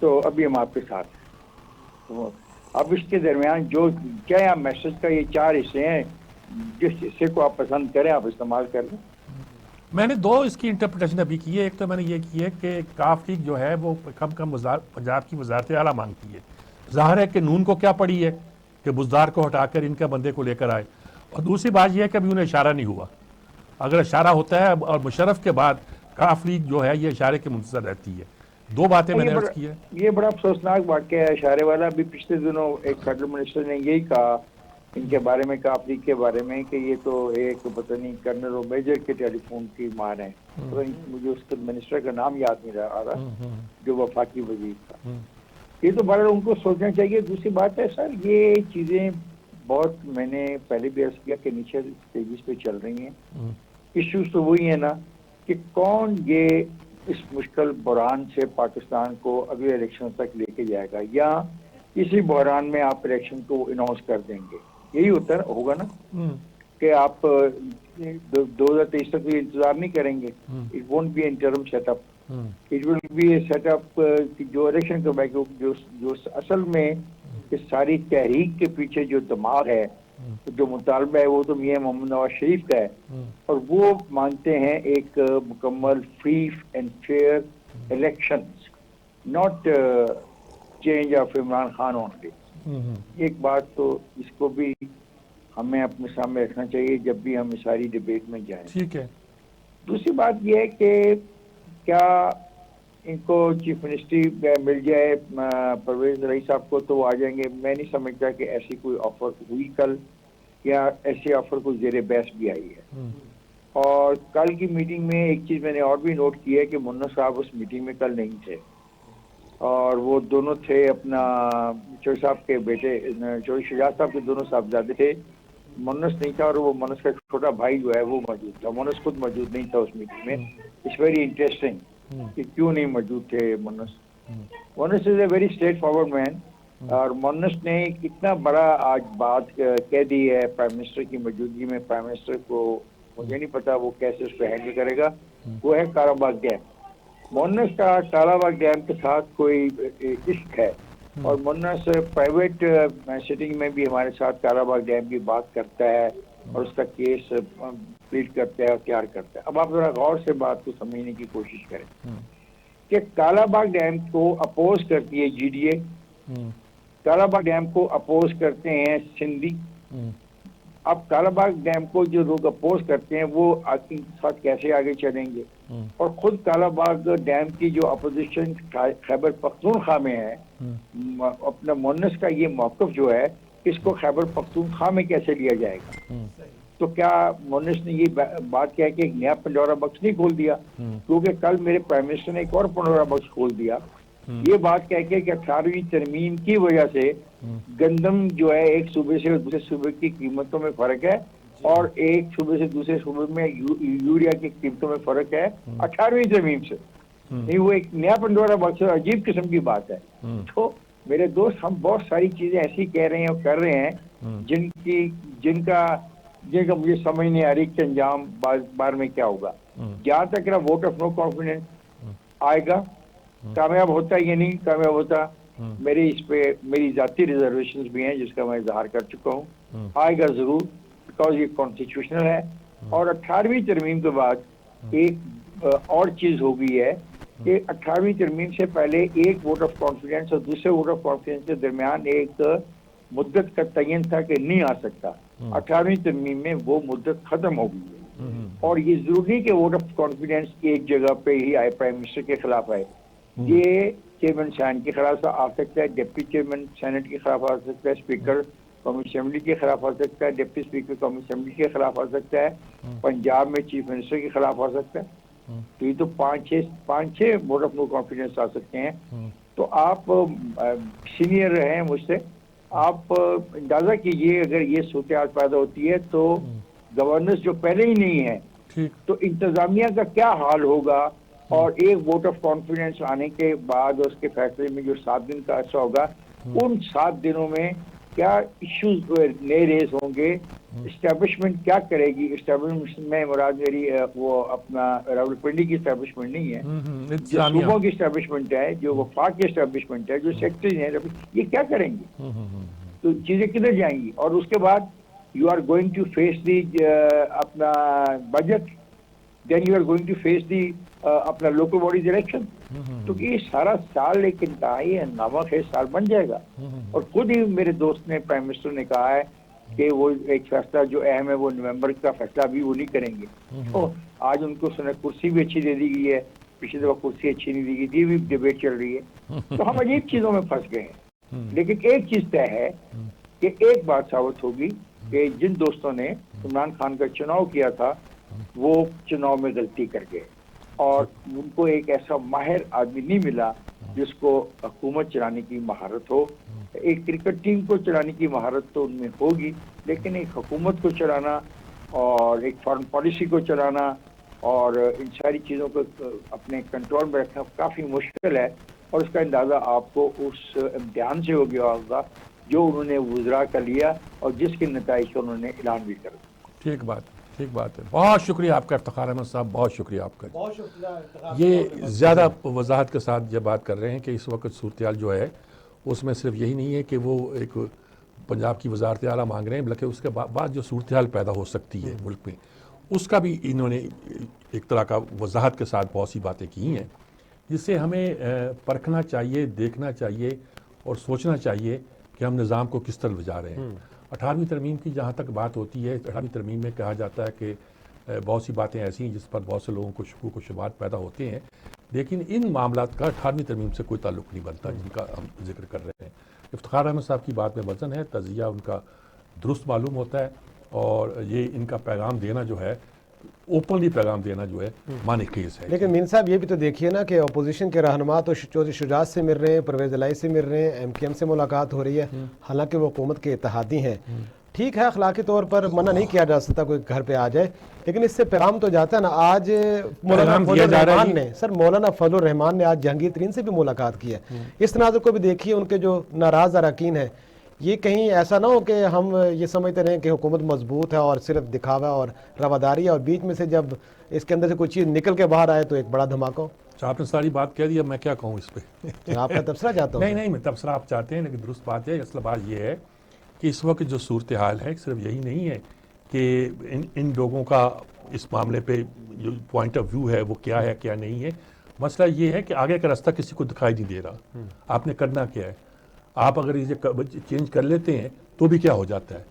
تو ابھی ہم آپ کے ساتھ ہیں. تو اب اس کے درمیان جو کیا میسج کا یہ 4 حصے ہیں, جس حصے کو آپ پسند کریں آپ استعمال کر لیں. میں نے 2 اس کی انٹرپریٹیشن ابھی کی ہے. ایک تو میں نے یہ کی ہے کہ کاف لیگ جو ہے وہ کم پنجاب کی وزارت اعلیٰ مانگتی ہے. ظاہر ہے کہ نون کو کیا پڑی ہے کہ بزدار کو ہٹا کر ان کا بندے کو لے کر آئے. اور دوسری بات یہ ہے کہ ابھی انہیں اشارہ نہیں ہوا. اگر اشارہ ہوتا ہے اور مشرف کے بعد کاف لیگ جو ہے یہ اشارے کے منتظر رہتی ہے. 2 باتیں میں نے عرض کی ہے. یہ بڑا افسوسناک واقعہ ہے اشارے والا. ابھی پچھلے دنوں ایک فیڈرل منسٹر نے یہی کہا ان کے بارے میں, کاف لیگ کے بارے میں, کہ یہ تو ایک پتہ نہیں کرنل اور میجر کے ٹیلی فون کی مار ہے. مجھے اس منسٹر کا نام یاد نہیں آ رہا جو وفاقی وزیر تھا. یہ تو بڑا ان کو سوچنا چاہیے. دوسری بات ہے سر, یہ چیزیں بہت میں نے پہلے بھی عرض کیا کہ نیچے اسٹیجز پہ چل رہی ہیں. ایشوز تو وہی ہیں نا کہ کون یہ اس مشکل بحران سے پاکستان کو اگلے الیکشن تک لے کے جائے گا, یا اسی بحران میں آپ الیکشن کو اناؤنس کر دیں گے. یہی ہوگا نا کہ آپ 2023 تک بھی انتظار نہیں کریں گے. It won't be interim setup, it will be a setup جو الیکشن کا جو اصل میں اس ساری تحریک کے پیچھے جو دماغ ہے, جو مطالبہ ہے, وہ تو میاں محمد نواز شریف کا ہے. اور وہ مانگتے ہیں ایک مکمل free and fair elections, not change of Imran Khan only. ایک بات تو اس کو بھی ہمیں اپنے سامنے رکھنا چاہیے جب بھی ہم اس ساری ڈبیٹ میں جائیں. ٹھیک ہے. دوسری بات یہ ہے کہ کیا ان کو چیف منسٹری مل جائے پرویز رئیس صاحب کو تو وہ آ جائیں گے. میں نہیں سمجھتا کہ ایسی کوئی آفر ہوئی کل, یا ایسی آفر کو زیر بحث بھی آئی ہے. اور کل کی میٹنگ میں ایک چیز میں نے اور بھی نوٹ کی ہے کہ منت صاحب اس میٹنگ میں کل نہیں تھے, اور وہ دونوں تھے اپنا چوہدری صاحب کے بیٹے, چوہدری شجاعت صاحب کے دونوں صاحبزادے تھے. منس نہیں تھا, اور وہ منس کا چھوٹا بھائی جو ہے وہ موجود تھا. منس خود موجود نہیں تھا اس میٹنگ میں. اٹس ویری انٹرسٹنگ کہ کیوں نہیں موجود تھے منس. منس is a very straightforward man, اور منس نے اتنا بڑا آج بات کہہ دی ہے پرائم منسٹر کی موجودگی میں. پرائم منسٹر کو مجھے نہیں پتا وہ کیسے اس پہ ہینڈل کرے گا. وہ ہے کالا باغ ڈیم. منس کا کالا باغ ڈیم کے ساتھ کوئی عشق ہے, اور منس پرائیویٹ سیٹنگ میں بھی ہمارے ساتھ کالا باغ ڈیم کی بات کرتا ہے اور اس کا کیس پلیٹ کرتا ہے اور تیار کرتا ہے. اب آپ ذرا غور سے بات کو سمجھنے کی کوشش کریں کہ کالا باغ ڈیم کو اپوز کرتی ہے G D A, Kala Bagh dam کو اپوز کرتے ہیں سندھی. اب کالا باغ ڈیم کو جو لوگ اپوز کرتے ہیں وہ ان کے ساتھ کیسے آگے چلیں گے؟ اور خود کالا باغ ڈیم کی جو اپوزیشن خیبر پختونخوا میں ہے, اپنا مونس کا یہ موقف جو ہے اس کو خیبر پختونخوا میں کیسے لیا جائے گا؟ تو کیا مونس نے یہ بات کہہ کے ایک نیا پنڈورا باکس نہیں کھول دیا؟ کیونکہ کل میرے پرائم منسٹر نے ایک اور پنڈورا باکس کھول دیا یہ بات کہہ کے کہ 18ویں ترمیم کی وجہ سے گندم جو ہے ایک صوبے سے دوسرے صوبے کی قیمتوں میں فرق ہے, اور ایک صوبے سے دوسرے صوبے میں یوریا کی قیمتوں میں فرق ہے 18ویں ترمیم سے. نہیں, وہ ایک نیا پنڈورا باکس ہے, عجیب قسم کی بات ہے. تو میرے دوست, ہم بہت ساری چیزیں ایسی کہہ رہے ہیں اور کر رہے ہیں جن کا مجھے سمجھ نہیں آ رہی کہ انجام بار میں کیا ہوگا. جہاں تک رہا ووٹ آف نو کانفیڈنس آئے گا, کامیاب ہوتا ہے یا نہیں کامیاب ہوتا, میری اس پہ میری ذاتی ریزرویشنز بھی ہیں جس کا میں اظہار کر چکا ہوں. آئے گا ضرور, بیکاز یہ کانسٹیٹیوشنل ہے. اور 18ویں ترمیم کے بعد ایک اور چیز ہو گئی ہے کہ 18ویں ترمیم سے پہلے ایک ووٹ آف کانفیڈنس اور دوسرے ووٹ آف کانفیڈنس کے درمیان ایک مدت کا تعین تھا کہ نہیں آ سکتا. 18ویں ترمیم میں وہ مدت ختم ہو گئی ہے, اور یہ ضروری کہ ووٹ آف کانفیڈنس ایک جگہ پہ ہی آئے, پرائم منسٹر کے خلاف آئے. یہ چیئرمین سینٹ کے خلاف آ سکتا ہے, ڈپٹی چیئرمین سینٹ کے خلاف آ سکتا ہے, اسپیکر قومی اسمبلی کے خلاف آ سکتا ہے, ڈپٹی اسپیکر قومی اسمبلی کے خلاف آ سکتا ہے, پنجاب میں چیف منسٹر کے خلاف آ سکتا ہے. تو یہ تو 5-6 ووٹ آف نو کانفیڈنس آ سکتے ہیں. تو آپ سینئر رہے ہیں مجھ سے, آپ اندازہ کیجئے اگر یہ صورتحال پیدا ہوتی ہے تو گورننس جو پہلے ہی نہیں ہے تو انتظامیہ کا کیا حال ہوگا. اور ایک ووٹ آف کانفیڈنس آنے کے بعد اس کے فیصلے میں جو 7 دن کا عرصہ ہوگا, ان 7 دنوں میں کیا ایشوز نئے ریز ہوں گے اسٹیبلشمنٹ کیا کرے گی؟ اسٹیبلشمنٹ میں مراد میری وہ اپنا راولپنڈی کی اسٹیبلشمنٹ نہیں ہے، جو صوبوں کی اسٹیبلشمنٹ ہے، جو وفاق کی اسٹیبلشمنٹ ہے، جو سیکٹریز ہیں، یہ کیا کریں گے؟ تو چیزیں کدھر جائیں گی؟ اور اس کے بعد you are going to face the اپنا budget, then you are going to face the اپنا لوکل باڈیز الیکشن. تو یہ سارا سال ایک انتہائی ہنگامہ خیز سال بن جائے گا. اور خود ہی میرے دوست نے، پرائم منسٹر نے کہا ہے کہ وہ ایک فیصلہ جو اہم ہے وہ نومبر کا فیصلہ بھی وہ نہیں کریں گے. آج ان کو کرسی بھی اچھی دے دی گئی ہے، پچھلی دفعہ کرسی اچھی نہیں دی گئی تھی، بھی ڈیبیٹ چل رہی ہے. تو ہم عجیب چیزوں میں پھنس گئے ہیں. لیکن ایک چیز طے ہے کہ ایک بات ثابت ہوگی کہ جن دوستوں نے عمران خان کا چناؤ کیا تھا وہ چناؤ میں غلطی کر گئے، اور ان کو ایک ایسا ماہر آدمی نہیں ملا جس کو حکومت چلانے کی مہارت ہو. ایک کرکٹ ٹیم کو چلانے کی مہارت تو ان میں ہوگی، لیکن ایک حکومت کو چلانا اور ایک فارن پالیسی کو چلانا اور ان ساری چیزوں کو اپنے کنٹرول میں رکھنا کافی مشکل ہے. اور اس کا اندازہ آپ کو اس امتحان سے ہو گیا ہوگا جو انہوں نے وزراء کا لیا اور جس کے نتائج کا انہوں نے اعلان بھی کر دیا. ٹھیک بات ہے. بہت شکریہ آپ کا افتخار احمد صاحب، بہت شکریہ آپ کا. بہت شکریہ. یہ زیادہ وضاحت کے ساتھ یہ بات کر رہے ہیں کہ اس وقت صورتحال جو ہے اس میں صرف یہی نہیں ہے کہ وہ ایک پنجاب کی وزارت اعلیٰ مانگ رہے ہیں، بلکہ اس کے بعد جو صورتحال پیدا ہو سکتی ہے ملک میں، اس کا بھی انہوں نے ایک طرح کا وضاحت کے ساتھ بہت سی باتیں کی ہیں، جس سے ہمیں پرکھنا چاہیے، دیکھنا چاہیے اور سوچنا چاہیے کہ ہم نظام کو کس طرف جا رہے ہیں. 18ویں ترمیم کی جہاں تک بات ہوتی ہے، 18ویں ترمیم میں کہا جاتا ہے کہ بہت سی باتیں ایسی ہیں جس پر بہت سے لوگوں کو شکوک و شبہات پیدا ہوتے ہیں، لیکن ان معاملات کا 18ویں ترمیم سے کوئی تعلق نہیں بنتا جن کا ہم ذکر کر رہے ہیں. افتخار احمد صاحب کی بات میں وزن ہے، تجزیہ ان کا درست معلوم ہوتا ہے، اور یہ ان کا پیغام دینا جو ہے، اوپنلی پیغام دینا جو ہے، معنی خیز ہے. لیکن مین صاحب یہ بھی تو دیکھیے نا کہ اپوزیشن کے رہنما تو چودھری شجاعت سے مل رہے ہیں، پرویز الہی سے مل رہے ہیں، ایم کیو ایم سے ملاقات ہو رہی ہے، حالانکہ وہ حکومت کے اتحادی ہیں. ٹھیک ہے، اخلاقی طور پر منع نہیں کیا جا سکتا کوئی گھر پہ آ جائے، لیکن اس سے پیغام تو جاتا ہے نا. آج مولانا فضل الرحمان نے آج جہانگیر ترین سے بھی ملاقات کی ہے. اس تناظر کو بھی دیکھیے، ان کے جو ناراض اراکین ہیں، یہ کہیں ایسا نہ ہو کہ ہم یہ سمجھتے رہیں کہ حکومت مضبوط ہے اور صرف دکھاوا اور رواداری ہے، اور بیچ میں سے جب اس کے اندر سے کوئی چیز نکل کے باہر آئے تو ایک بڑا دھماکہ ہو. آپ نے ساری بات کہہ دی، اب میں کیا کہوں اس پہ؟ آپ کا تبصرہ چاہتا ہوں. نہیں، میں تبصرہ آپ چاہتے ہیں، لیکن درست بات ہے. اصل بات یہ ہے کہ اس وقت جو صورتحال ہے صرف یہی نہیں ہے کہ ان لوگوں کا اس معاملے پہ جو پوائنٹ آف ویو ہے وہ کیا ہے کیا نہیں ہے. مسئلہ یہ ہے کہ آگے کا راستہ کسی کو دکھائی نہیں دے رہا. آپ نے کرنا کیا ہے؟ آپ اگر اسے چینج کر لیتے ہیں تو بھی کیا ہو جاتا ہے؟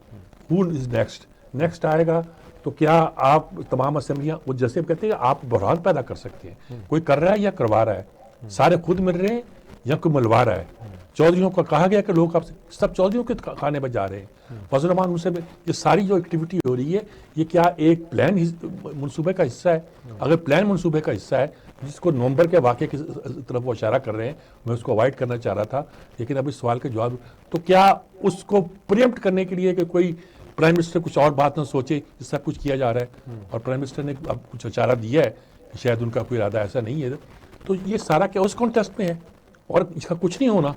ہو از نیکسٹ آئے گا تو کیا آپ تمام اسمبلیاں، وہ جیسے کہتے ہیں آپ بحران پیدا کر سکتے ہیں. کوئی کر رہا ہے یا کروا رہا ہے؟ سارے خود مل رہے ہیں یا کوئی ملوا رہا ہے؟ چودھریوں کو کہا گیا کہ لوگ آپ سے سب چودھریوں کے کھانے میں جا رہے ہیں. فضل الرحمان ان سے یہ ساری جو ایکٹیویٹی ہو رہی ہے، یہ کیا ایک پلان منصوبے کا حصہ ہے؟ اگر پلان منصوبے کا حصہ ہے جس کو نومبر کے واقعے کی طرف وہ اشارہ کر رہے ہیں، میں اس کو اوائڈ کرنا چاہ رہا تھا، لیکن اب اس سوال کا جواب، تو کیا اس کو پریمپٹ کرنے کے لیے کہ کوئی پرائم منسٹر کچھ اور بات نہ سوچے، اس سب کچھ کیا جا رہا ہے؟ اور پرائم منسٹر نے اب کچھ اشارہ دیا ہے کہ شاید ان کا کوئی ارادہ ایسا نہیں ہے. تو یہ سارا کیا اس کانٹیکسٹ میں ہے اور اس کا کچھ نہیں ہونا؟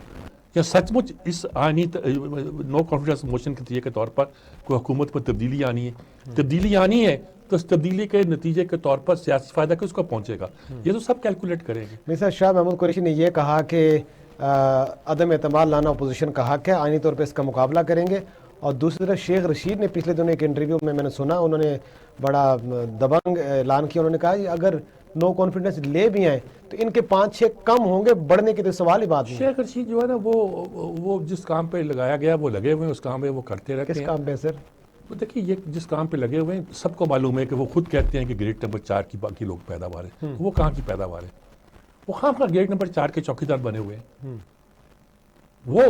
یا سچ مچ اس آئینی نو کانفیڈنس موشن کے نتیجے کے طور پر کوئی حکومت پر تبدیلی آنی ہے تو اس تبدیلی کے نتیجے کے طور پر سیاسی فائدہ کس کو پہنچے گا؟ یہ تو سب کیلکولیٹ کریں گے. مثلا شاہ محمود قریشی نے یہ کہا کہ عدم اعتماد لانا اپوزیشن کا حق ہے، آئینی طور پہ اس کا مقابلہ کریں گے. اور دوسری طرف شیخ رشید نے پچھلے دنوں ایک انٹرویو میں نے سنا، انہوں نے بڑا دبنگ اعلان کیا. انہوں نے کہا کہ اگر نو کانفیڈنس لے بھی آئیں تو ان کے 5-6 کم ہوں گے، بڑھنے کی تو سوال ہی بات نہیں. شیخ رشید جو ہے نا وہ جس کام پہ لگایا گیا وہ لگے ہوئے ہیں، اس کام پہ وہ کرتے رہتے ہیں. کس کام پہ سر؟ دیکھیے، یہ جس کام پہ لگے ہوئے ہیں سب کو معلوم ہے کہ وہ خود کہتے ہیں کہ گریڈ نمبر 4 کی باقی لوگ پیداوار ہے. وہ کہاں کی پیداوار ہے؟ وہ خام خواہ گریڈ نمبر 4 کے چوکیدار بنے ہوئے ہیں. وہ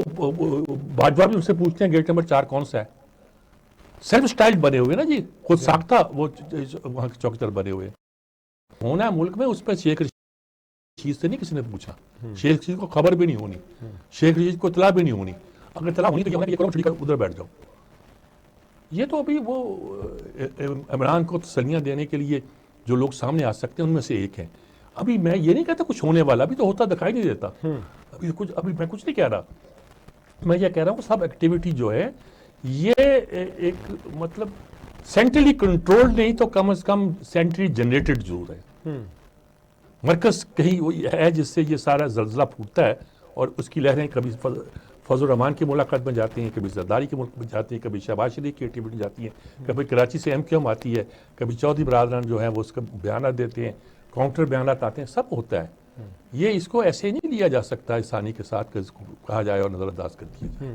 باجوہ بھی ان سے پوچھتے ہیں گریڈ نمبر 4 کون سا ہے؟ سیلف سٹائل بنے ہوئے نا جی، خود ساختہ وہ وہاں کے چوکیدار بنے ہوئے ہونا ہے ملک میں. اس پہ شیخ رشید سے نہیں کسی نے پوچھا. شیخ رشید کو خبر بھی نہیں ہونی، شیخ رشید کو اطلاع بھی نہیں ہونی. اگر اطلاع ہونی تو یہ کرو ٹھیک ہے ادھر بیٹھ جاؤ. یہ تو ابھی وہ عمران کو تسلیاں دینے کے لیے جو لوگ سامنے آ سکتے ہیں ان میں سے ایک ہیں. ابھی میں یہ نہیں کہتا کچھ ہونے والا، ابھی تو ہوتا دکھائی نہیں دیتا. ابھی میں کچھ نہیں کہہ رہا. میں یہ کہہ رہا ہوں سب ایکٹیویٹی جو ہے یہ ایک مطلب سینٹرلی کنٹرول نہیں تو کم از کم سینٹرلی جنریٹڈ ضرور ہے. مرکز کہیں وہی ہے جس سے یہ سارا زلزلہ پھوٹتا ہے اور اس کی لہریں کبھی فضل الرحمان کی ملاقات بن جاتی ہیں, کبھی زرداری کی ملاقات بن جاتی ہیں, کبھی شہباز شریف کی ایکٹیویٹی بن جاتی ہیں, کبھی کراچی سے MQM آتی ہے, کبھی چودھری برادران جو ہیں وہ اس کا بیانات دیتے ہیں, کاؤنٹر بیانات آتے ہیں, سب ہوتا ہے. یہ اس کو ایسے نہیں لیا جا سکتا آسانی کے ساتھ کہ اس کو کہا جائے اور نظر انداز کر دیا جائے.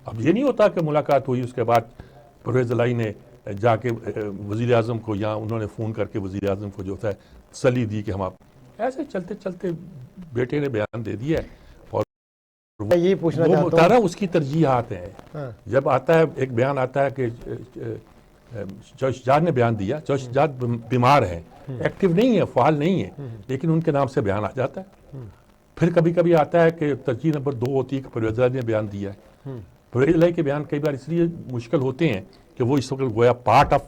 اب یہ نہیں ہوتا کہ ملاقات ہوئی اس کے بعد پرویز الہی نے جا کے وزیر اعظم کو یا انہوں نے فون کر کے وزیر اعظم کو جو ہے تسلی دی کہ ہم آپ ایسے چلتے چلتے بیٹے نے بیان دے دیا ہے. میں یہی پوچھنا وہ چاہتا تارا ہوں اس کی ترجیحات ہیں. جب آتا ہے ایک بیان آتا ہے کہ چوہدری شجاعت نے بیان دیا, چوہدری شجاعت بیمار ہیں, ایکٹیو نہیں ہے, فعال نہیں ہے, لیکن ان کے نام سے بیان آ جاتا ہے. پھر کبھی کبھی آتا ہے کہ ترجیح نمبر 2 ہوتی ہے کہ پرویز الہی نے بیان دیا ہے. پرویز الہی کے بیان کئی بار اس لیے مشکل ہوتے ہیں کہ وہ اس وقت گویا پارٹ آف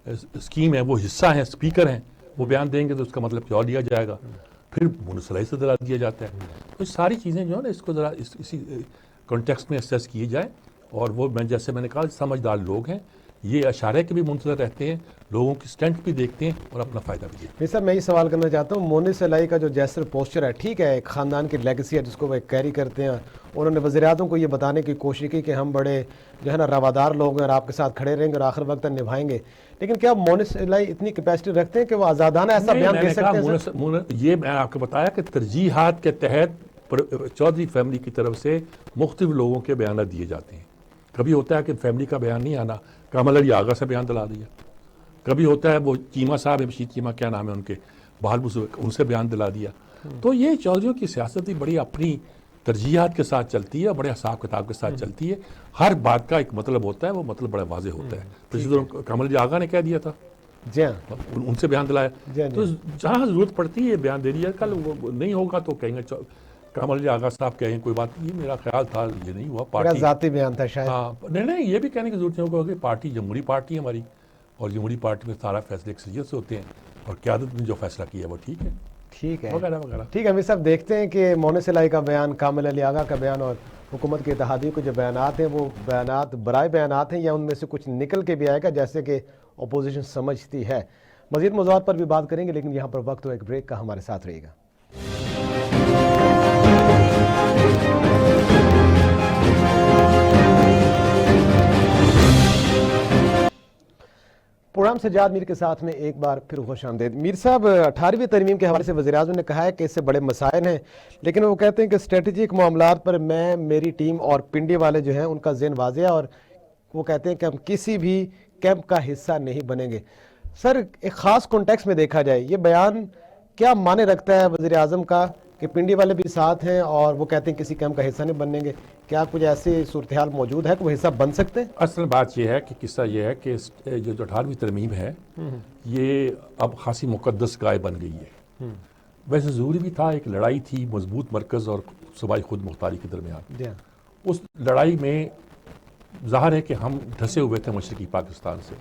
اسکیم ہے, وہ حصہ ہیں, اسپیکر ہیں, وہ بیان دیں گے تو اس کا مطلب کیا لیا جائے گا. پھر مونس الہی سے دلا دیا جاتا ہے. تو یہ ساری چیزیں جو ہے نا اس کو ذرا اسی کانٹیکسٹ میں اسیس کیے جائیں. اور وہ جیسے میں نے کہا سمجھدار لوگ ہیں, یہ اشارے کے بھی منتظر رہتے ہیں, لوگوں کی اسٹینٹ بھی دیکھتے ہیں اور اپنا فائدہ بھی دیکھتے ہیں. صاحب میں یہ سوال کرنا چاہتا ہوں, مونس الہی کا جو جیسر پوسچر ہے, ٹھیک ہے ایک خاندان کی لیگسی ہے جس کو وہ کیری کرتے ہیں, انہوں نے وزیر اعظم کو یہ بتانے کی کوشش کی کہ ہم بڑے جو ہے نا روادار لوگ ہیں اور آپ کے ساتھ کھڑے رہیں گے اور آخر وقت تک نبھائیں گے, لیکن کیا مونس الہی اتنی کیپیسٹی رکھتے ہیں کہ وہ آزادانہ ایسا بیان دے سکتے ہیں؟ یہ میں نے آپ کو بتایا کہ ترجیحات کے تحت چودھری فیملی کی طرف سے مختلف لوگوں کے بیانات دیے جاتے ہیں. کبھی ہوتا ہے کہ فیملی کا بیان نہیں آنا, کامل علی آغا سے بیان دلا دیا. کبھی ہوتا ہے وہ چیمہ صاحب, بشیر چیمہ کیا نام ہے ان کے, بہال ان سے بیان دلا دیا. تو یہ چودھریوں کی سیاست بھی بڑی اپنی ترجیحات کے ساتھ چلتی ہے, بڑے حساب کتاب کے ساتھ چلتی ہے. ہر بات کا ایک مطلب ہوتا ہے, وہ مطلب بڑا واضح ہوتا ہے. تو کامل علی آغا نے کہہ دیا تھا, جی ہاں, ان سے بیان دلایا. تو جہاں ضرورت پڑتی ہے بیان دے دیا. کل وہ نہیں ہوگا تو کہیں گے کامل علی آغا صاحب کہیں کوئی بات نہیں, میرا خیال تھا یہ نہیں ہوا, پارٹی ذاتی بیان تھا شاید. ہاں نہیں یہ بھی کہنے کی ضرورت نہیں ہوگا کہ پارٹی جمہوری پارٹی ہے ہماری, اور جمہوری پارٹی میں سارا فیصلے اکثریت سے ہوتے ہیں, اور قیادت نے جو فیصلہ کیا ہے وہ ٹھیک ہے, ٹھیک ہے وغیرہ وغیرہ. ٹھیک ہے. ہم صاحب دیکھتے ہیں کہ مونس الہی کا بیان, کامل علی آغا کا بیان اور حکومت کے اتحادیوں کے جو بیانات ہیں وہ بیانات برائے بیانات ہیں یا ان میں سے کچھ نکل کے بھی آئے گا جیسے کہ اپوزیشن سمجھتی ہے. مزید موضوعات پر بھی بات کریں گے, لیکن یہاں پر وقت ہو ایک بریک کا, ہمارے ساتھ رہیے گا. پروگرام سجاد میر کے ساتھ میں ایک بار پھر خوش آمدید. میر صاحب, 18ویں ترمیم کے حوالے سے وزیر اعظم نے کہا ہے کہ اس سے بڑے مسائل ہیں, لیکن وہ کہتے ہیں کہ اسٹریٹجک معاملات پر میں, میری ٹیم اور پنڈی والے جو ہیں ان کا ذہن واضح ہے, اور وہ کہتے ہیں کہ ہم کسی بھی کیمپ کا حصہ نہیں بنیں گے. سر, ایک خاص کانٹیکس میں دیکھا جائے یہ بیان کیا معنی رکھتا ہے وزیر اعظم کا کہ پنڈی والے بھی ساتھ ہیں اور وہ کہتے ہیں کسی کیمپ کا حصہ نہیں بنیں گے؟ کیا کچھ ایسی صورتحال موجود ہے کہ وہ حصہ بن سکتے ہیں؟ اصل بات یہ ہے کہ قصہ یہ ہے کہ جو 18ویں ترمیم ہے یہ اب خاصی مقدس گائے بن گئی ہے. ویسے ضروری بھی تھا, ایک لڑائی تھی مضبوط مرکز اور صوبائی خود مختاری کے درمیان. اس لڑائی میں ظاہر ہے کہ ہم دھسے ہوئے تھے مشرقی پاکستان سے,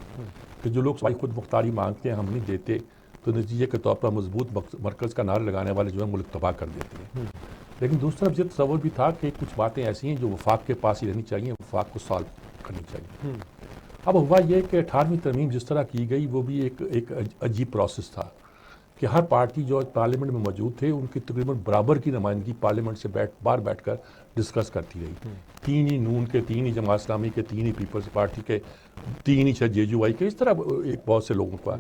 کہ جو لوگ صوبائی خود مختاری مانگتے ہیں ہم نہیں دیتے, تو نتیجے کے طور پر مضبوط مرکز کا نعرہ لگانے والے جو ہے ملک تباہ کر دیتے ہیں. لیکن دوسرا یہ تصور بھی تھا کہ کچھ باتیں ایسی ہیں جو وفاق کے پاس ہی رہنی چاہیے, وفاق کو سالو کرنی چاہیے. اب ہوا یہ کہ 18ویں ترمیم جس طرح کی گئی وہ بھی ایک عجیب پروسیس تھا کہ ہر پارٹی جو پارلیمنٹ میں موجود تھے ان کی تقریباً برابر کی نمائندگی پارلیمنٹ سے بیٹھ کر ڈسکس کرتی رہی. 3 ہی نون کے, 3 ہی جماعت اسلامی کے, 3 ہی پیپلز پارٹی کے, 3 ہی شاید JUI کے, اس طرح ایک بہت سے لوگوں کا.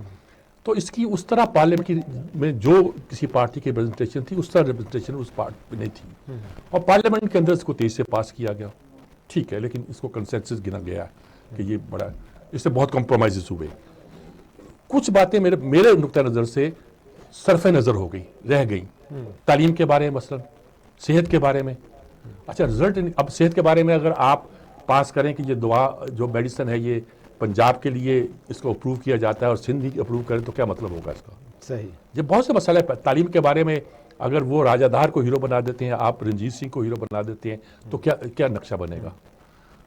تو اس کی اس طرح پارلیمنٹ میں جو کسی پارٹی کی ریپرزنٹیشن تھی اس طرح ریپرزنٹیشن اس پارٹی میں نہیں تھی, اور پارلیمنٹ کے اندر اس کو 23 سے پاس کیا گیا. ٹھیک ہے, لیکن اس کو کنسنسس گنا گیا کہ یہ بڑا, اس سے بہت کمپرومائزز ہوئے. کچھ باتیں میرے نقطہ نظر سے صرف نظر ہو گئی, رہ گئی. تعلیم کے بارے میں مثلا, صحت کے بارے میں. اچھا رزلٹ, اب صحت کے بارے میں اگر آپ پاس کریں کہ یہ دوا جو میڈیسن ہے یہ پنجاب کے لیے اس کو اپروو کیا جاتا ہے اور سندھ بھی اپروو کریں تو کیا مطلب ہوگا اس کا؟ صحیح. یہ بہت سے مسئلے ہیں. تعلیم کے بارے میں اگر وہ راجہ دھار کو ہیرو بنا دیتے ہیں, آپ رنجیت سنگھ کو ہیرو بنا دیتے ہیں, تو کیا نقشہ بنے گا؟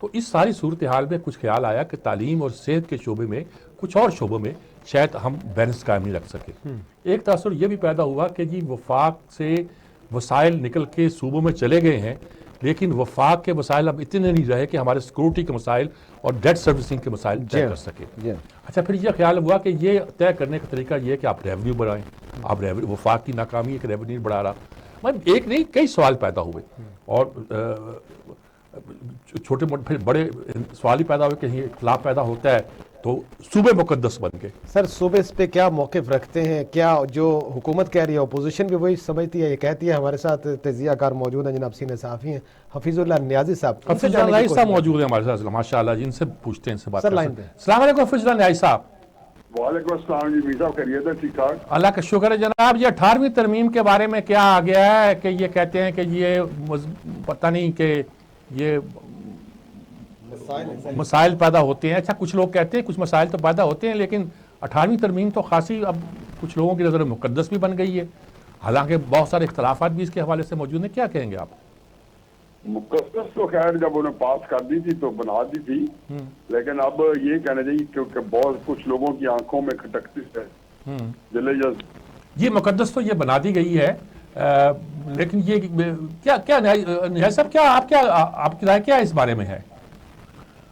تو اس ساری صورتحال میں کچھ خیال آیا کہ تعلیم اور صحت کے شعبے میں, کچھ اور شعبوں میں شاید ہم بیلنس قائم نہیں رکھ سکے. ایک تاثر یہ بھی پیدا ہوا کہ جی وفاق سے وسائل نکل کے صوبوں میں چلے گئے ہیں, لیکن وفاق کے مسائل اب اتنے نہیں رہے کہ ہمارے سیکورٹی کے مسائل اور ڈیٹ سروسنگ کے مسائل طے کر سکے. اچھا پھر یہ خیال ہوا کہ یہ طے کرنے کا طریقہ یہ ہے کہ آپ ریونیو بڑھائیں. آپ وفاق کی ناکامی ہے کہ ریونیو بڑھا رہا. ایک نہیں کئی سوال پیدا ہوئے اور چھوٹے موٹے پھر بڑے سوال ہی پیدا ہوئے کہ یہ اختلاف پیدا ہوتا ہے تو صوبے مقدس بن گئے. سر صوبے اس پہ کیا موقف رکھتے ہیں؟ کیا جو حکومت کہہ رہی ہے اپوزیشن بھی وہی سمجھتی ہے؟ یہ کہتی ہے. ہمارے ساتھ تجزیہ کار موجود ہیں جناب سینئر صحافی ہیں حفیظ اللہ نیازی صاحب. حفیظ اللہ نیازی صاحب موجود ہیں ہمارے ساتھ ماشاء اللہ. جن سے پوچھتے ہیں ان سے بات سر لائن پہ. السلام علیکم حفیظ اللہ نیازی صاحب. وعلیکم السلام جی. میزا خیریت ہے؟ ٹھیک ٹھاک اللہ کا شکر ہے جناب. یہ 18ویں ترمیم کے بارے میں کیا آ گیا ہے کہ یہ کہتے ہیں کہ یہ پتہ نہیں کہ یہ مسائل پیدا ہوتے ہیں. اچھا کچھ لوگ کہتے ہیں کچھ مسائل تو پیدا ہوتے ہیں لیکن 18ویں ترمیم تو خاصی اب کچھ لوگوں کی نظر مقدس بھی بن گئی ہے. حالانکہ بہت سارے اختلافات بھی اس کے حوالے سے موجود ہیں. کیا کہیں گے آپ؟ مقدس تو خیر جب انہیں پاس کر دی تھی تو بنا دی تھی لیکن اب یہ کہنا چاہیے کیونکہ بہت کچھ لوگوں کی آنکھوں میں کھٹکتی ہے یہ مقدس تو یہ بنا دی گئی ہے لیکن یہ کیا نیاز صاحب آپ کی رائے کیا اس بارے میں ہے؟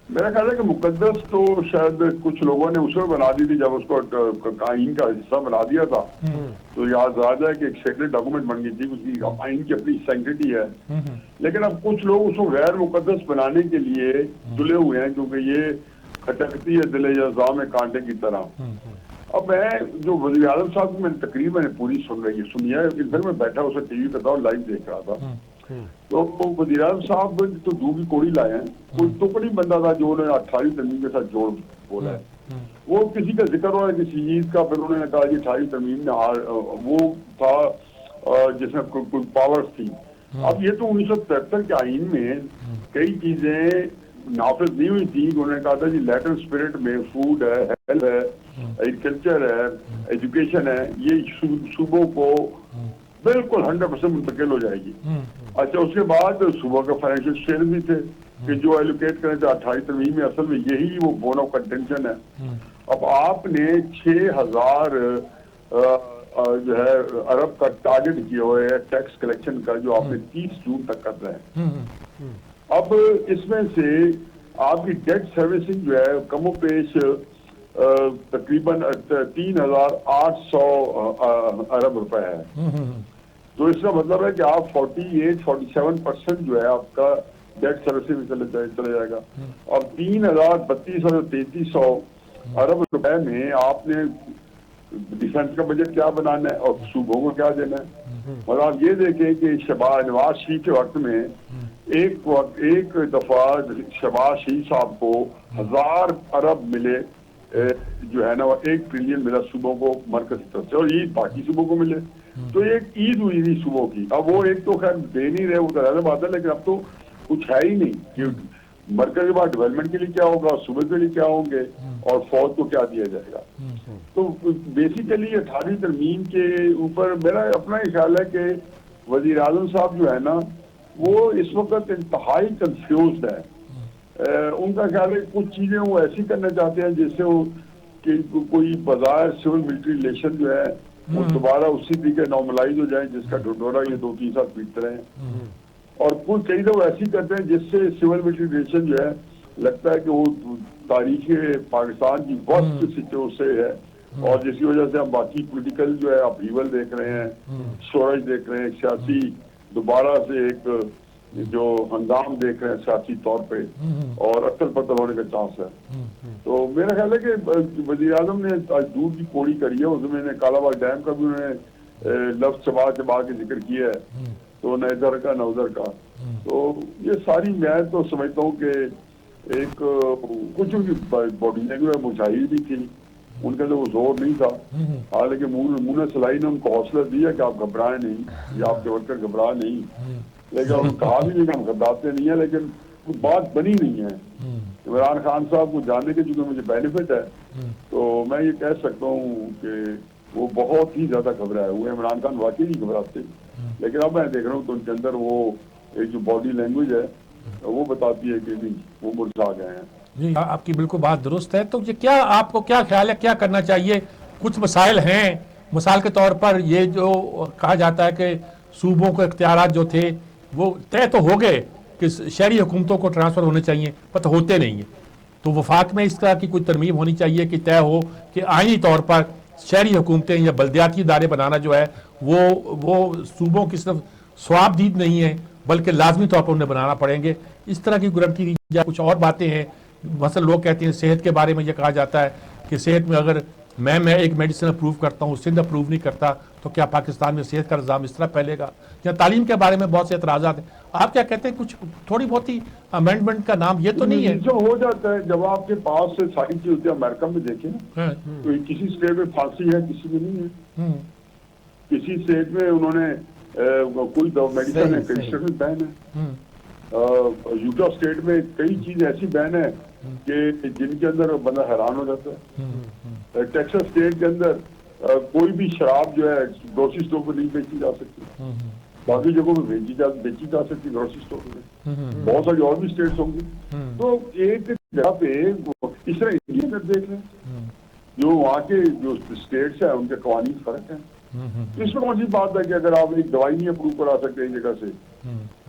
میرا خیال ہے کہ مقدس تو شاید کچھ لوگوں نے اس میں بنا دی تھی جب اس کو آئین کا حصہ بنا دیا تھا تو یاد آ جائے کہ ایک سیکرٹ ڈاکومنٹ بن گئی تھی. اس کی آئین کی اپنی سینکٹی ہے لیکن اب کچھ لوگ اس کو غیر مقدس بنانے کے لیے تلے ہوئے ہیں کیونکہ یہ کھٹکتی ہے دل اعضاء میں کانٹے کی طرح. اب میں جو وزیر اعظم صاحب کی میں نے تقریر میں نے پوری سنی ہے. ادھر میں بیٹھا اسے ٹی وی پہ تھا اور لائیو دیکھ رہا تھا تو وزیر اعظم صاحب تو دو کی کوڑی لائے ہیں. کوئی ٹکڑی بندہ تھا جو انہوں نے 18ویں ترمیم کے ساتھ جوڑ بولا ہے. وہ کسی کا ذکر ہو رہا ہے کسی چیز کا پھر انہوں نے کہا یہ 18ویں ترمیم میں وہ تھا جس میں کوئی پاورز تھی. اب یہ تو 1973 کے آئین میں کئی چیزیں نافذ نہیں ہوئی تھی. انہوں نے کہا تھا جی لیٹر اسپرٹ میں فوڈ ہے ہیلتھ ہے ایگریکلچر ہے ایجوکیشن ہے یہ صوبوں کو بالکل 100% منتقل ہو جائے گی. اچھا اس کے بعد صوبوں کا فائنینشیل شیئر بھی تھے کہ جو ایلوکیٹ کریں تھے 18ویں ترمیم میں اصل میں یہی وہ بون آف کنٹینشن ہے. اب آپ نے 6000 جو ہے ارب کا ٹارگٹ کیا ہوا ہے ٹیکس کلیکشن کا جو آپ نے 30 جون تک کر رہے ہیں. اب اس میں سے آپ کی ڈیٹ سروسنگ جو ہے کم و بیش تقریباً 3800 ارب روپے ہے. تو اس کا مطلب ہے کہ آپ 47% جو ہے آپ کا ڈیٹ سروسنگ میں چلے جائے گا. اور 3300 ارب روپے میں آپ نے ڈیفینس کا بجٹ کیا بنانا ہے اور صوبوں کو کیا دینا ہے. اور آپ یہ دیکھیں کہ نواز شریف کے وقت میں ایک دفعہ شہباز شریف صاحب کو 1000 ارب ملے جو ہے نا 1 ٹریلین ملا صوبوں کو مرکز کی طرف سے اور یہ باقی صوبوں کو ملے. تو ایک عید ہوئی تھی صوبوں کی. اب وہ ایک تو خیر دے نہیں رہے وہ تو رہنے بات ہے لیکن اب تو کچھ ہے ہی نہیں کہ مرکز کے بعد ڈیولپمنٹ کے لیے کیا ہوگا صوبے کے لیے کیا ہوں گے اور فوج کو کیا دیا جائے گا. تو بیسیکلی 18ویں ترمیم کے اوپر میرا اپنا ہی خیال ہے کہ وزیر اعظم صاحب جو ہے نا وہ اس وقت انتہائی کنفیوزڈ ہے. ان کا خیال ہے کچھ چیزیں وہ ایسی کرنا چاہتے ہیں جس سے وہ کہ کوئی بظاہر سول ملٹری ریلیشن جو ہے وہ دوبارہ اسی طریقے نارملائز ہو جائیں جس کا ڈھنڈورا یہ 2-3 سال پیٹتے رہے ہیں. اور کچھ کئی لوگ ایسی کرتے ہیں جس سے سول ملٹری ریلیشن جو ہے لگتا ہے کہ وہ تاریخ پاکستان کی وقت سے ہے اور جس کی وجہ سے ہم باقی پولیٹیکل جو ہے اپہیول دیکھ رہے ہیں شورش دیکھ رہے ہیں سیاسی دوبارہ سے ایک جو ہنگام دیکھ رہے ہیں سیاسی طور پہ اور اکثر پتل ہونے کا چانس ہے. تو میرا خیال ہے کہ وزیر اعظم نے آج دودھ کی کوڑی کری ہے. اس میں نے کالا باغ ڈیم کا بھی انہوں نے لفظ چبا کے ذکر کیا ہے تو نہ ادھر کا نہ ادھر کا. تو یہ ساری میں تو سمجھتا ہوں کہ ایک کچھ ان کی باڈی لینگویج مشاہیر بھی تھی ان کا تو وہ زور نہیں تھا. حالانکہ منہ سلائی نے ان کو حوصلہ دیا کہ آپ گھبرائیں نہیں یا آپ کے ورکر گھبرائے نہیں لیکن انہوں نے کہا بھی نہیں کہ ہم گھبراتے نہیں ہیں لیکن کوئی بات بنی نہیں ہے. عمران خان صاحب کو جاننے کے چونکہ مجھے بینیفٹ ہے تو میں یہ کہہ سکتا ہوں کہ وہ بہت ہی زیادہ گھبرائے ہوئے. عمران خان واقعی نہیں گھبراتے لیکن اب میں دیکھ رہا ہوں تو ان کے اندر وہ ایک جو باڈی لینگویج ہے وہ بتاتی ہے کہ نہیں وہ مرجھا گئے ہیں. جی آپ کی بالکل بات درست ہے. تو یہ کیا آپ کو کیا خیال ہے کیا کرنا چاہیے؟ کچھ مسائل ہیں مثال کے طور پر یہ جو کہا جاتا ہے کہ صوبوں کو اختیارات جو تھے وہ طے تو ہو گئے کہ شہری حکومتوں کو ٹرانسفر ہونے چاہیے، پتہ ہوتے نہیں ہیں. تو وفاق میں اس طرح کی کوئی ترمیم ہونی چاہیے کہ طے ہو کہ آئینی طور پر شہری حکومتیں یا بلدیاتی ادارے بنانا جو ہے وہ صوبوں کی صرف ثواب دید نہیں ہے بلکہ لازمی طور پر انہیں بنانا پڑیں گے. اس طرح کی گارنٹی دی جائے. کچھ اور باتیں ہیں، مثلا لوگ کہتے ہیں صحت کے بارے میں یہ کہا جاتا ہے کہ صحت میں اگر میں ایک میڈیسن اپروو کرتا ہوں، سندھ اپروو نہیں کرتا، تو کیا پاکستان میں صحت کا نظام اس طرح پھیلے گا؟ یا تعلیم کے بارے میں بہت سے اعتراضات ہیں. آپ کیا کہتے ہیں، کچھ تھوڑی بہت ہی امینڈمنٹ کا نام یہ تو نہیں ہے؟ جو ہو جاتا ہے جب آپ کے پاس سے ساری چیز ہوتی ہے. امریکہ میں دیکھیں نا، تو کسی اسٹیٹ میں پھانسی ہے، کسی میں نہیں ہے. کسی اسٹیٹ میں انہوں نے کوئی میڈیسن ہے، کئی اسٹیٹ میں بین ہے. یوٹا اسٹیٹ میں کئی چیز ایسی بین ہے کہ جن کے اندر بندہ حیران ہو جاتا ہے. ٹیکساس اسٹیٹ کے اندر کوئی بھی شراب جو ہے گروسری اسٹور پہ نہیں بیچی جا سکتی، باقی جگہوں میں بیچی جا سکتی گروسری اسٹور پہ. بہت ساری اور بھی اسٹیٹس ہوں گی. تو ایک جگہ پہ اس طرح انڈیا میں دیکھ لیں، جو وہاں کے جو اسٹیٹس ہیں ان کے قوانین فرق ہیں. اس میں کون سی بات ہے کہ اگر آپ ایک دوائی نہیں اپروو کرا سکتے ایک جگہ سے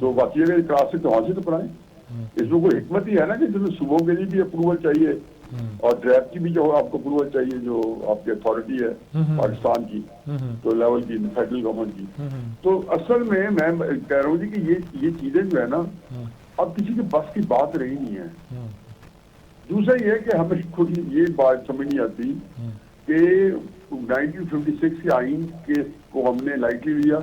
تو باقی اگر کرا سکتے وہاں سے تو کرائیں. اس میں کوئی حکمت ہی ہے نا کہ جس میں صوبوں کے لیے بھی اپروول چاہیے اور ڈرائیو کی بھی جو آپ کو اپروول چاہیے، جو آپ کی اتھارٹی ہے پاکستان کی تو لیول کی فیڈرل گورنمنٹ کی. تو اصل میں کہہ رہا ہوں جی کہ یہ چیزیں جو ہے نا اب کسی کے بس کی بات رہی نہیں ہے. دوسرا یہ ہے کہ ہمیں خود یہ بات سمجھ نہیں آتی کہ 1956 کے آئین کے کو ہم نے لائٹلی لیا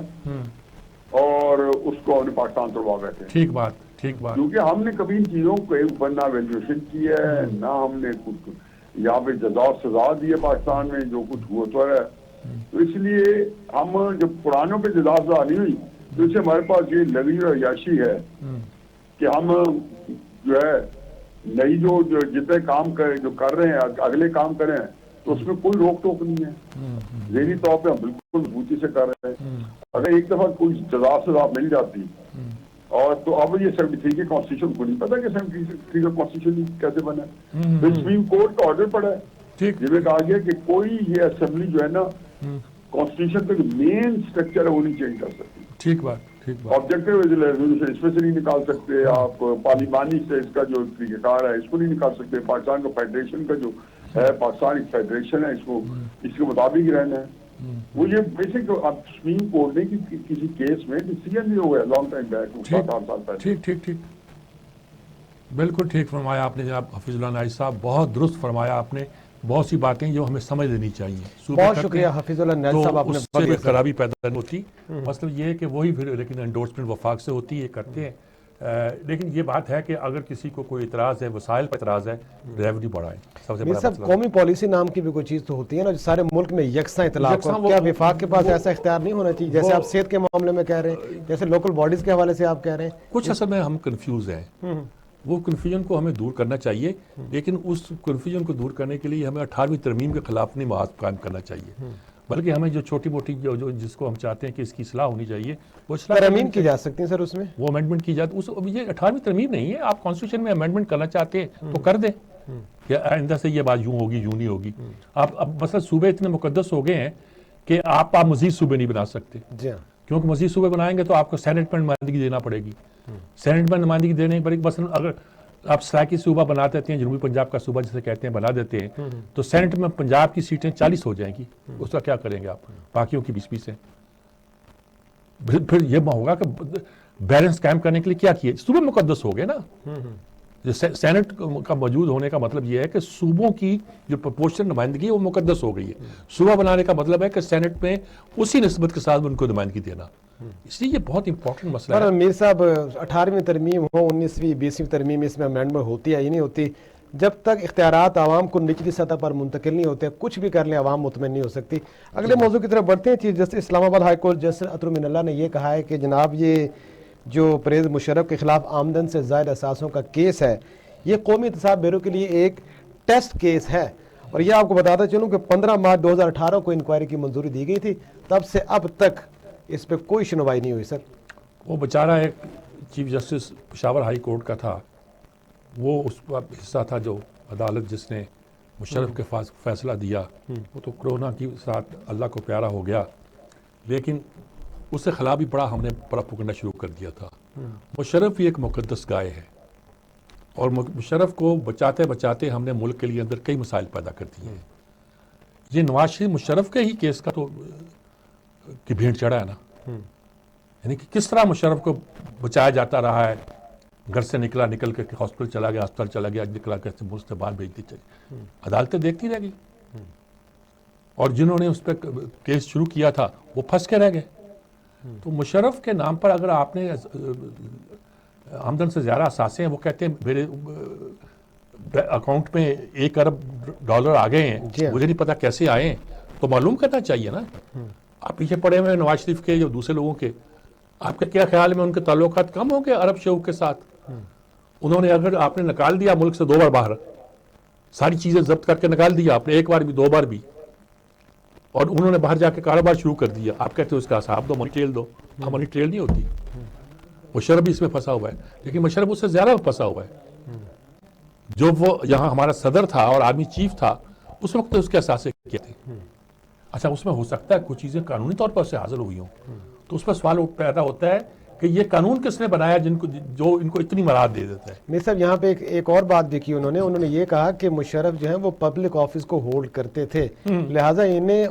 اور اس کو ہم نے پاکستان توڑوا بیٹھے. ٹھیک بات. کیونکہ ہم نے کبھی ان چیزوں کو اوپر نہ ویلیویشن کی ہے، نہ ہم نے کچھ یہاں پہ جزا اور سزا دی ہے پاکستان میں جو کچھ ہوا تو ہے. تو اس لیے ہم جب پرانوں پہ جزا سزا نہیں ہوئی تو اس سے ہمارے پاس یہ لگی اور عیاشی ہے کہ ہم جو ہے نئی جو جتنے کام جو کر رہے ہیں اگلے کام کریں تو اس میں کوئی روک ٹوک نہیں ہے. ذہنی طور پہ ہم بالکل مضبوطی سے کر رہے ہیں. اگر ایک دفعہ کوئی جزا سزا مل جاتی اور تو اب یہ 73 کے کانسٹیٹیوشن کو نہیں پتا کہ 73 کا کانسٹیٹیوشن کیسے بنا ہے. سپریم کورٹ کا آرڈر پڑا ہے جس میں کہا گیا کہ کوئی یہ اسمبلی جو ہے نا کانسٹیٹیوشن کا جو مین اسٹرکچر ہے وہ نہیں چینج کر سکتی. ٹھیک بات. آبجیکٹو ریزولوشن اس میں سے نہیں نکال سکتے آپ. پارلیمانی سے اس کا جو طریقہ کار ہے اس کو نہیں نکال سکتے. پاکستان کا فیڈریشن کا جو ہے پاکستان ایک فیڈریشن ہے، اس کے مطابق ہی رہنا ہے. وہ یہ بیسک اب سپریم کورٹ نے کسی کیس میں ڈیسیژن نہیں ہوا ہے لانگ ٹائم بیک 7-8 سال پہلے. ٹھیک بالکل ٹھیک فرمایا آپ نے جناب حفیظ اللہ نائی صاحب. بہت درست فرمایا آپ نے. بہت سی باتیں جو ہمیں سمجھ لینی چاہیے. بہت شکریہ حفیظ اللہ نائی صاحب. تو اس سے کوئی خرابی پیدا نہیں ہوتی. مطلب یہ ہے کہ وہی پھر لیکن انڈورسمنٹ وفاق سے ہوتی ہے، کرتے ہیں. لیکن یہ بات ہے کہ اگر کسی کو کوئی اعتراض ہے، وسائل پر اعتراض ہے، ریونیو بڑھائیں. سب سے بڑا مسئلہ قومی پالیسی نام کی بھی کوئی چیز تو ہوتی ہے نا جو سارے ملک میں یکساں اطلاق ہو. کیا وفاق کے پاس ایسا اختیار نہیں ہونا چاہیے جیسے آپ صحت کے معاملے میں کہہ رہے ہیں، جیسے لوکل باڈیز کے حوالے سے آپ کہہ رہے ہیں؟ کچھ اصل میں ہم کنفیوز ہیں. وہ کنفیوژن کو ہمیں دور کرنا چاہیے، لیکن اس کنفیوژن کو دور کرنے کے لیے ہمیں 18ویں ترمیم کے خلاف نہیں محاذ قائم کرنا چاہیے، بلکہ ہمیں جو چھوٹی موٹی جو جس کو ہم چاہتے ہیں کہ اس کی اصلاح ہونی چاہیے وہ اصلاح ترمیم کی جا سکتی ہے. سر اس میں وہ امینڈمنٹ کی جاتی ہے. یہ 18ویں ترمیم نہیں ہے. آپ کانسٹیٹیوشن میں امینڈمنٹ کرنا چاہتے ہیں تو کر دیں کہ آئندہ سے یہ بات یوں ہوگی یوں نہیں ہوگی. آپ اب مثلا صوبے اتنے مقدس ہو گئے ہیں کہ آپ مزید صوبے نہیں بنا سکتے. کیونکہ مزید صوبے بنائیں گے تو آپ کو سینٹ میں نمائندگی دینا پڑے گی. سینٹ میں نمائندگی دینے پڑے گی. مثلا اگر آپ سرائکی صوبہ بنا دیتے ہیں، جنوبی پنجاب کا صوبہ جسے کہتے ہیں بنا دیتے ہیں، تو سینٹ میں پنجاب کی سیٹیں 40 ہو جائیں گی. اس کا کیا کریں گے آپ؟ باقیوں کی 20 ہیں. پھر یہ ہوگا کہ بیلنس قائم کرنے کے لیے کیا کیے؟ صوبے مقدس ہو گئے نا. سینٹ کا موجود ہونے کا مطلب یہ ہے کہ صوبوں کی جو پرپورشن نمائندگی ہے وہ مقدس ہو گئی ہے. صوبہ بنانے کا مطلب ہے کہ سینٹ میں اسی نسبت کے ساتھ ان کو نمائندگی دینا. اس لیے یہ بہت امپورٹنٹ مسئلہ ہے. میر صاحب 18ویں ترمیم ہو 19ویں 20ویں ترمیم اس میں امینڈمنٹ ہوتی ہے یا نہیں ہوتی، جب تک اختیارات عوام کو نچلی سطح پر منتقل نہیں ہوتے کچھ بھی کر لیں عوام مطمئن نہیں ہو سکتی. اگلے موضوع کی طرف بڑھتے ہیں. چیف جسٹس اسلام آباد ہائی کورٹ جسٹس اطہر من اللہ نے یہ کہا ہے کہ جناب یہ جو پرویز مشرف کے خلاف آمدن سے زائد اثاثوں کا کیس ہے یہ قومی احتساب بیورو کے لیے ایک ٹیسٹ کیس ہے. اور یہ آپ کو بتاتا چلوں کہ 15 مارچ 2018 کو انکوائری کی منظوری دی گئی تھی، تب سے اب تک اس پہ کوئی سنوائی نہیں ہوئی. سر وہ بیچارہ ایک chief justice Peshawar high court کا تھا، وہ اس کا حصہ تھا جو عدالت جس نے مشرف کے فیصلہ دیا. وہ تو کرونا کے ساتھ اللہ کو پیارا ہو گیا، لیکن اس سے خلاف بھی بڑا ہم نے بڑا پکڑنا شروع کر دیا تھا. مشرف ہی ایک مقدس گائے ہے، اور مشرف کو بچاتے بچاتے ہم نے ملک کے لیے اندر کئی مسائل پیدا کر دیے ہیں۔ یہ نواز شریف مشرف کے ہی کیس کا تو کی بھیڑ چڑھا ہے نا، یعنی کہ کس طرح مشرف کو بچایا جاتا رہا ہے، گھر سے نکل کے ہاسپٹل چلا گیا، ہسپتال چلا گیا، نکلا کے ملک سے باہر بھیج دی چلی، عدالتیں دیکھتی رہ گئی، اور جنہوں نے اس پہ کیس شروع کیا تھا وہ پھنس کے رہ گئے۔ تو مشرف کے نام پر اگر آپ نے آمدن سے زیادہ اثاثے ہیں، وہ کہتے ہیں میرے اکاؤنٹ میں $1 ارب آ گئے ہیں، مجھے نہیں پتا کیسے آئے ہیں، تو معلوم کرنا چاہیے نا۔ آپ پیچھے پڑے ہوئے نواز شریف کے یا دوسرے لوگوں کے، آپ کے کیا خیال میں ان کے تعلقات کم ہوں گے عرب شعوب کے ساتھ؟ انہوں نے اگر آپ نے نکال دیا ملک سے 2 بار باہر، ساری چیزیں ضبط کر کے نکال دیا آپ نے، 1 بار بھی 2 بار بھی، اور انہوں نے باہر جا کے کاروبار شروع کر دیا، آپ کہتے ہو اس کا حساب دو، منی ٹریل دو، منی ٹریل نہیں ہوتی۔ مشرف بھی اس میں پھنسا ہوا ہے، لیکن مشرف اس سے زیادہ پھنسا ہوا ہے۔ جو وہ یہاں ہمارا صدر تھا اور آرمی چیف تھا، اس وقت اس کے اثاثے کیا تھے۔ اچھا، اس میں ہو سکتا ہے کچھ چیزیں قانونی طور پر اس سے حاصل ہوئی ہوں، تو اس پر سوال پیدا ہوتا ہے کہ یہ قانون کس نے بنایا جو ان کو اتنی مراد دے دیتا ہے؟ میر صاحب یہاں پہ ایک اور بات بھی کی انہوں نے یہ کہا کہ مشرف جو ہیں وہ پبلک آفس کو ہولڈ کرتے تھے، لہٰذا انہیں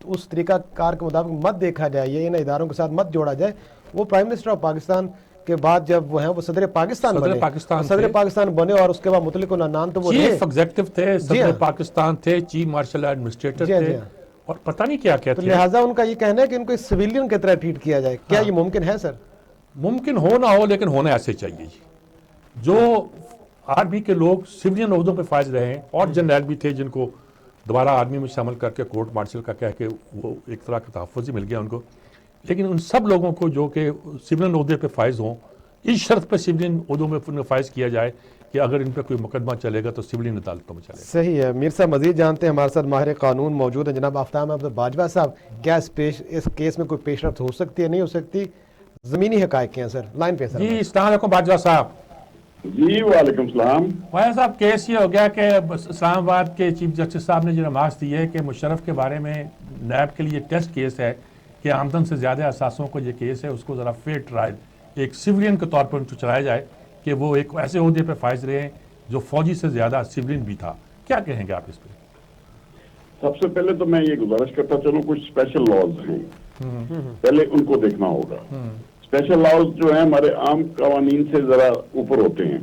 اس طریقہ کار کے مطابق مت دیکھا جائے، یہ ان اداروں کے ساتھ مت جوڑا جائے۔ وہ پرائم منسٹر آف پاکستان کے بعد جب وہ ہیں وہ صدر پاکستان بنے اور اس کے بعد متعلق عنان تو وہ چیف ایگزیکٹو تھے، صدر پاکستان تھے، چیف مارشل ایڈمنسٹریٹر تھے، اور پتہ نہیں کیا کہتے ہیں۔ لہٰذا ان کا یہ کہنا ہے کہ ان کو سویلین کی طرح ٹریٹ کیا جائے، کیا یہ ممکن ہے سر؟ ممکن ہو نہ ہو، لیکن ہونا ایسے چاہیے جی۔ جو آرمی کے لوگ سویلین عہدوں پہ فائز رہے ہیں، اور جنرل بھی تھے جن کو دوبارہ آرمی میں شامل کر کے کورٹ مارشل کا کہہ کے وہ ایک طرح کا تحفظ ہی مل گیا ان کو، لیکن ان سب لوگوں کو جو کہ سویلین عہدے پہ فائز ہوں، اس شرط پہ سویلین عہدوں میں فائز کیا جائے کہ اگر ان پہ کوئی مقدمہ چلے گا تو سویلین عدالتوں میں چلے گا۔ صحیح ہے۔ میر صاحب مزید جانتے ہیں، ہمارے ساتھ ماہر قانون موجود ہیں جناب آفتاب احمد باجوہ صاحب، کیا اس کیس میں کوئی پیش رفت ہو سکتی ہے، نہیں ہو سکتی؟ زمینی حقائق کیا ہیں سر؟ لائن پہ سر۔ جی السلام علیکم باجوہ صاحب۔ جی وعلیکم السلام۔ واحد صاحب، کیس یہ ہو گیا کہ اسلام آباد کے چیف جسٹس صاحب نے جو ریمارکس دی ہے کہ مشرف کے بارے میں نیب کے لیے ٹیسٹ کیس ہے کہ آمدن سے زیادہ اثاثوں کو یہ کیس ہے، اس کو ذرا فیئر ٹرائل ایک سویلین کے طور پر ان کو چلایا جائے کہ وہ ایک ایسے عہدے پہ فائز رہے ہیں جو فوجی سے زیادہ سویلین بھی تھا۔ کیا کہیں گے آپ اس پہ؟ سب سے پہلے تو میں یہ گزارش کرتا چلوں کچھ اسپیشل لاز ہیں، پہلے ان کو دیکھنا ہوگا۔ اسپیشل لاز جو ہیں ہمارے عام قوانین سے ذرا اوپر ہوتے ہیں۔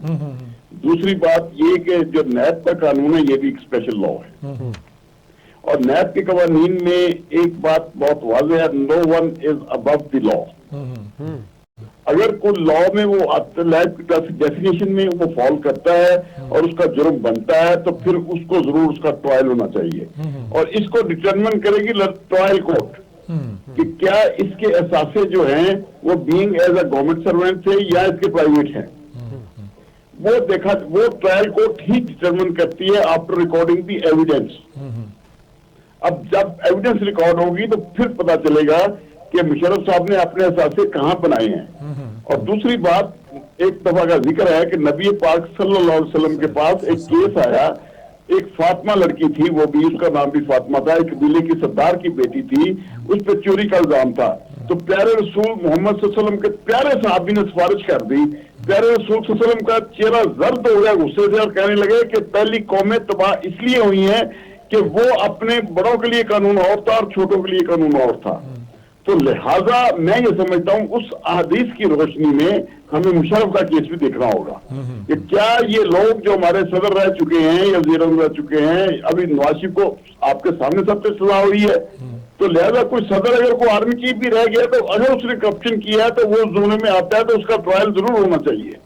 دوسری بات یہ کہ جو نیب کا قانون ہے یہ بھی ایک اسپیشل لا ہے، اور نیب کے قوانین میں ایک بات بہت واضح ہے، نو ون از ابو دی لا۔ اگر کوئی لا میں وہ ڈیفینیشن میں وہ فال کرتا ہے اور اس کا جرم بنتا ہے تو پھر اس کو ضرور اس کا ٹرائل ہونا چاہیے، اور اس کو ڈٹرمن کرے گی ٹرائل کورٹ کہ کیا اس کے اثاثے جو ہیں وہ being as a government servant تھے یا اس کے پرائیویٹ ہیں۔ وہ ٹرائل کورٹ ہی ڈٹرمن کرتی ہے آفٹر ریکارڈنگ دی ایویڈینس۔ اب جب ایویڈینس ریکارڈ ہوگی تو پھر پتا چلے گا کہ مشرف صاحب نے اپنے اثاثے کہاں بنائے ہیں۔ اور دوسری بات، ایک دفعہ کا ذکر ہے کہ نبی پاک صلی اللہ علیہ وسلم کے پاس ایک کیس آیا، ایک فاطمہ لڑکی تھی، وہ بھی اس کا نام بھی فاطمہ تھا، ایک قبیلے کی سردار کی بیٹی تھی، اس پہ چوری کا الزام تھا، تو پیارے رسول محمد صلی اللہ علیہ وسلم کے پیارے صحابی نے سفارش کر دی۔ پیارے رسول صلی اللہ علیہ وسلم کا چہرہ زرد ہو گیا غصے سے، اور کہنے لگے کہ پہلی قومیں تباہ اس لیے ہوئی ہیں کہ وہ اپنے بڑوں کے لیے قانون اور تھا اور چھوٹوں کے لیے قانون اور تھا۔ تو لہٰذا میں یہ سمجھتا ہوں اس احادیث کی روشنی میں ہمیں مشرف کا کیس بھی دیکھنا ہوگا کہ کیا یہ لوگ جو ہمارے صدر رہ چکے ہیں یا وزیر اعظم رہ چکے ہیں، ابھی نواز شریف کو آپ کے سامنے سب سے سزا ہوئی ہے، تو لہٰذا کوئی صدر اگر کوئی آرمی چیف بھی رہ گیا تو اگر اس نے کرپشن کیا ہے تو وہ زمرے میں آتا ہے تو اس کا ٹرائل ضرور ہونا چاہیے۔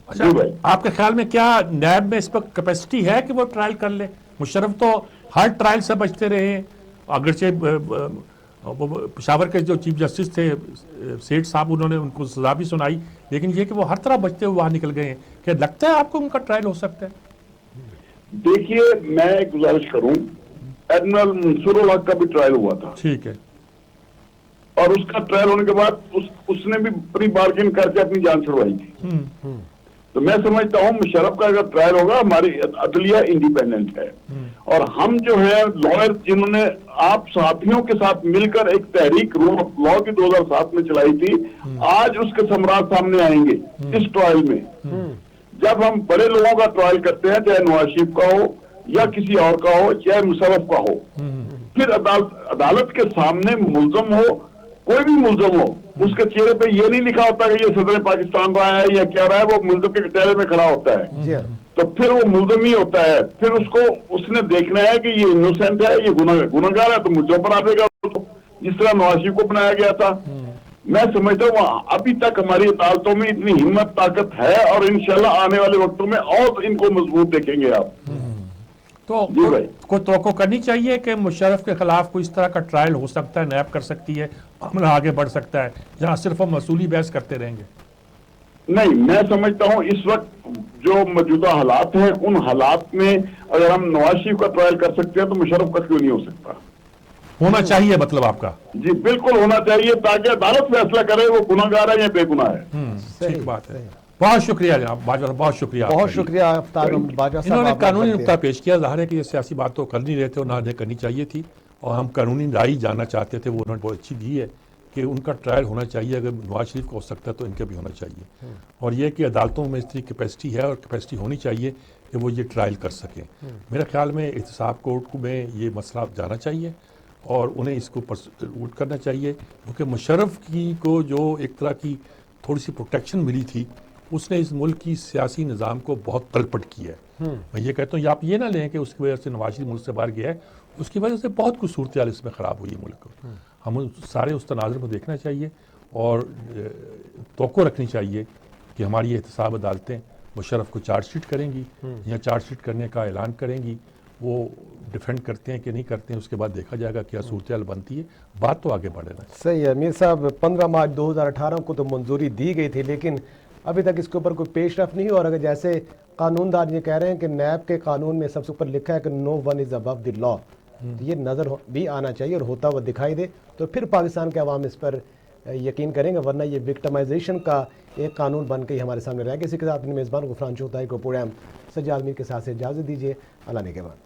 اچھا، آپ کے خیال میں کیا نیب میں اس پر کیپیسٹی ہے کہ وہ ٹرائل کر لے؟ مشرف تو ہر ٹرائل سے بچتے رہے ہیں، اگرچہ پشاور کے جو چیف جسٹس تھے سیٹھ صاحب، انہوں نے ان کو سزا بھی سنائی، لیکن یہ کہ وہ ہر طرح بچتے ہوئے باہر نکل گئے ہیں۔ کیا لگتا ہے آپ کو ان کا ٹرائل ہو سکتا ہے؟ دیکھیے میں ایک گزارش کروں، ایڈمرل منصور الحق کا بھی ٹرائل ہوا تھا، ٹھیک ہے، اور اس کا ٹرائل ہونے کے بعد اس نے بھی پری بارگین کر کے اپنی جان چھڑوائی تھی۔ تو میں سمجھتا ہوں مشرف کا اگر ٹرائل ہوگا، ہماری عدلیہ انڈیپینڈنٹ ہے، اور ہم جو ہے لائر جنہوں نے آپ ساتھیوں کے ساتھ مل کر ایک تحریک رول آف لا کی 2007 میں چلائی تھی، آج اس کے ثمرات سامنے آئیں گے اس ٹرائل میں۔ جب ہم بڑے لوگوں کا ٹرائل کرتے ہیں، چاہے نواز شریف کا ہو یا کسی اور کا ہو، چاہے مشرف کا ہو، پھر عدالت کے سامنے ملزم ہو، کوئی بھی ملزم ہو، اس کے چہرے پہ یہ نہیں لکھا ہوتا کہ یہ صدر پاکستان رہا ہے یا کیا رہا ہے، وہ ملزم کے چہرے پہ کھڑا ہوتا ہے، تو پھر وہ ملزم ہی ہوتا ہے۔ پھر اس نے دیکھنا ہے کہ یہ انوسینٹ ہے، یہ گناہگار ہے، تو ملزم بنا دے گا، جس طرح نواز شریف کو بنایا گیا تھا۔ میں سمجھتا ہوں ابھی تک ہماری عدالتوں میں اتنی ہمت طاقت ہے، اور انشاءاللہ آنے والے وقتوں میں اور ان کو مضبوط دیکھیں گے آپ۔ تو کوئی توقع کرنی چاہیے کہ مشرف کے خلاف کوئی اس طرح کا ٹرائل ہو سکتا ہے، نیب کر سکتی ہے، معاملہ آگے بڑھ سکتا ہے، جہاں صرف ہم اصولی بحث کرتے رہیں گے؟ نہیں، میں سمجھتا ہوں اس وقت جو موجودہ حالات ہیں، ان حالات میں اگر ہم نواز شریف کا ٹرائل کر سکتے ہیں تو مشرف کا کیوں نہیں ہو سکتا؟ ہونا چاہیے مطلب آپ کا؟ جی بالکل ہونا چاہیے، تاکہ عدالت فیصلہ کرے وہ گناہگار ہے یا بے گناہ ہے۔ ٹھیک بات ہے۔ بہت شکریہ جناب باجوہ صاحب، بہت شکریہ۔ بہت شکریہ آفتاب باجوہ صاحب، انہوں نے قانونی نقطہ پیش کیا۔ ظاہر ہے کہ یہ سیاسی بات تو کر نہیں رہے تھے، اور نہ کرنی چاہیے تھی، اور ہم قانونی رائے جاننا چاہتے تھے، وہ انہوں نے بہت اچھی دی ہے کہ ان کا ٹرائل ہونا چاہیے۔ اگر نواز شریف کو ہو سکتا ہے تو ان کا بھی ہونا چاہیے، اور یہ کہ عدالتوں میں اس طرح کیپیسٹی ہے اور کیپیسٹی ہونی چاہیے کہ وہ یہ ٹرائل کر سکیں۔ میرے خیال میں احتساب کورٹ میں یہ مسئلہ جانا چاہیے، اور انہیں اس کو پرسیکیوٹ کرنا چاہیے، کیونکہ مشرف کی کو جو ایک طرح کی تھوڑی سی پروٹیکشن ملی تھی، اس نے اس ملک کی سیاسی نظام کو بہت تلپٹ کیا ہے۔ میں یہ کہتا ہوں، آپ یہ نہ لیں کہ اس کی وجہ سے نواز شریف ملک سے باہر گیا ہے، اس کی وجہ سے بہت کچھ صورتحال اس میں خراب ہوئی ہے ملک کو۔ ہم سارے اس تناظر کو دیکھنا چاہیے، اور توقع رکھنی چاہیے کہ ہماری احتساب عدالتیں مشرف کو چارج شیٹ کریں گی، یا چارج شیٹ کرنے کا اعلان کریں گی۔ وہ ڈیفینڈ کرتے ہیں کہ نہیں کرتے ہیں، اس کے بعد دیکھا جائے گا کیا صورتحال بنتی ہے، بات تو آگے بڑھے گا۔ صحیح ہے میر صاحب، 15 مارچ 2018 کو تو منظوری دی گئی تھی، لیکن ابھی تک اس کے اوپر کوئی پیش رفت نہیں، اور اگر جیسے قانون دان یہ کہہ رہے ہیں کہ نیب کے قانون میں سب سے اوپر لکھا ہے کہ نو ون از ابو دی لا، یہ نظر بھی آنا چاہیے اور ہوتا ہوا دکھائی دے، تو پھر پاکستان کے عوام اس پر یقین کریں گے، ورنہ یہ وکٹمائزیشن کا ایک قانون بن کے ہی ہمارے سامنے رہے گا۔ اسی کے ساتھ اپنے میزبان غفران چغتائی کو پروگرام سجاد میر کے ساتھ سے اجازت دیجیے۔ اللہ نے کے بعد